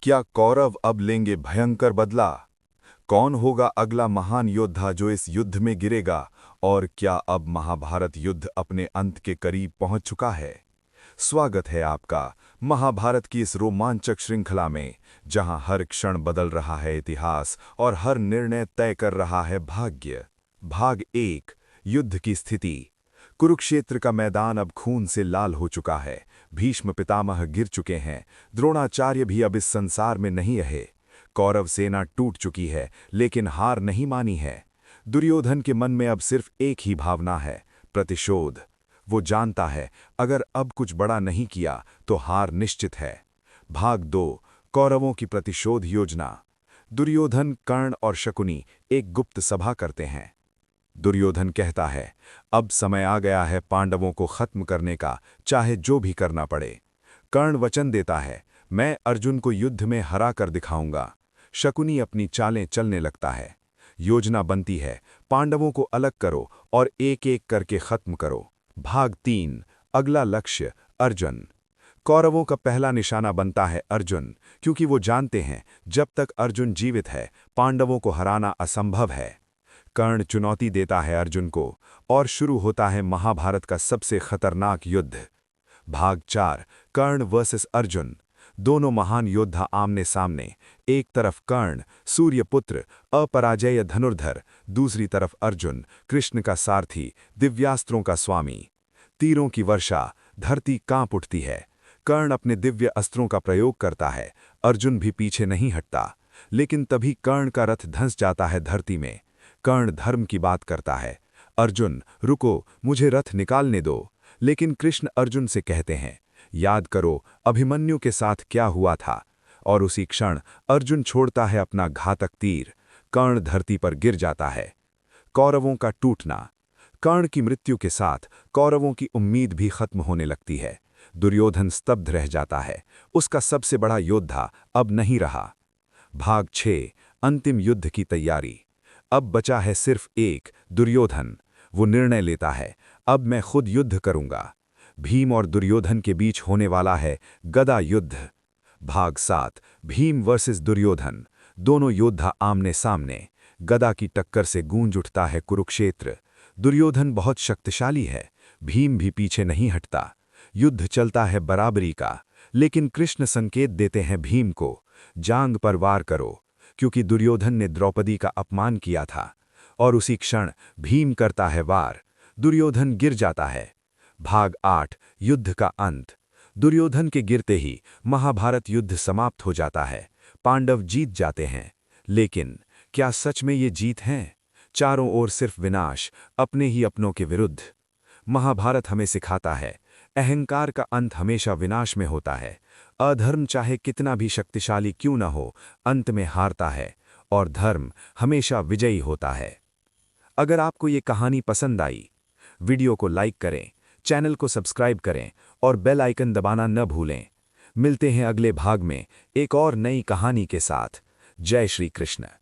क्या कौरव अब लेंगे भयंकर बदला? कौन होगा अगला महान योद्धा जो इस युद्ध में गिरेगा? और क्या अब महाभारत युद्ध अपने अंत के करीब पहुंच चुका है? स्वागत है आपका महाभारत की इस रोमांचक श्रृंखला में, जहां हर क्षण बदल रहा है इतिहास और हर निर्णय तय कर रहा है भाग्य। भाग 1, युद्ध की स्थिति। कुरुक्षेत्र का मैदान अब खून से लाल हो चुका है। भीष्म पितामह गिर चुके हैं, द्रोणाचार्य भी अब इस संसार में नहीं रहे। कौरव सेना टूट चुकी है, लेकिन हार नहीं मानी है। दुर्योधन के मन में अब सिर्फ एक ही भावना है, प्रतिशोध। वो जानता है, अगर अब कुछ बड़ा नहीं किया तो हार निश्चित है। भाग 2, कौरवों की प्रतिशोध योजना। दुर्योधन, कर्ण और शकुनी एक गुप्त सभा करते हैं। दुर्योधन कहता है, अब समय आ गया है पांडवों को खत्म करने का, चाहे जो भी करना पड़े। कर्ण वचन देता है, मैं अर्जुन को युद्ध में हरा कर दिखाऊंगा। शकुनी अपनी चालें चलने लगता है। योजना बनती है, पांडवों को अलग करो और एक एक करके खत्म करो। भाग 3, अगला लक्ष्य अर्जुन। कौरवों का पहला निशाना बनता है अर्जुन, क्योंकि वो जानते हैं जब तक अर्जुन जीवित है पांडवों को हराना असंभव है। कर्ण चुनौती देता है अर्जुन को, और शुरू होता है महाभारत का सबसे खतरनाक युद्ध। भाग 4, कर्ण वर्सेस अर्जुन। दोनों महान योद्धा आमने सामने। एक तरफ कर्ण, सूर्यपुत्र, अपराजेय धनुर्धर, दूसरी तरफ अर्जुन, कृष्ण का सारथी, दिव्यास्त्रों का स्वामी। तीरों की वर्षा, धरती कांप उठती है। कर्ण अपने दिव्य अस्त्रों का प्रयोग करता है, अर्जुन भी पीछे नहीं हटता। लेकिन तभी कर्ण का रथ धंस जाता है धरती में। कर्ण धर्म की बात करता है, अर्जुन रुको, मुझे रथ निकालने दो। लेकिन कृष्ण अर्जुन से कहते हैं, याद करो अभिमन्यु के साथ क्या हुआ था। और उसी क्षण अर्जुन छोड़ता है अपना घातक तीर। कर्ण धरती पर गिर जाता है। कौरवों का टूटना। कर्ण की मृत्यु के साथ कौरवों की उम्मीद भी खत्म होने लगती है। दुर्योधन स्तब्ध रह जाता है, उसका सबसे बड़ा योद्धा अब नहीं रहा। भाग 6, अंतिम युद्ध की तैयारी। अब बचा है सिर्फ एक, दुर्योधन। वो निर्णय लेता है, अब मैं खुद युद्ध करूंगा। भीम और दुर्योधन के बीच होने वाला है गदा युद्ध। भाग 7, भीम वर्सेस दुर्योधन। दोनों योद्धा आमने सामने। गदा की टक्कर से गूंज उठता है कुरुक्षेत्र। दुर्योधन बहुत शक्तिशाली है, भीम भी पीछे नहीं हटता। युद्ध चलता है बराबरी का, लेकिन कृष्ण संकेत देते हैं भीम को, जांग पर वार करो, क्योंकि दुर्योधन ने द्रौपदी का अपमान किया था। और उसी क्षण भीम करता है वार, दुर्योधन गिर जाता है। भाग 8, युद्ध का अंत। दुर्योधन के गिरते ही महाभारत युद्ध समाप्त हो जाता है, पांडव जीत जाते हैं। लेकिन क्या सच में ये जीत है? चारों ओर सिर्फ विनाश, अपने ही अपनों के विरुद्ध। महाभारत हमें सिखाता है, अहंकार का अंत हमेशा विनाश में होता है। अधर्म चाहे कितना भी शक्तिशाली क्यों न हो, अंत में हारता है, और धर्म हमेशा विजयी होता है। अगर आपको ये कहानी पसंद आई, वीडियो को लाइक करें, चैनल को सब्सक्राइब करें और बेल आइकन दबाना न भूलें। मिलते हैं अगले भाग में एक और नई कहानी के साथ। जय श्री कृष्ण।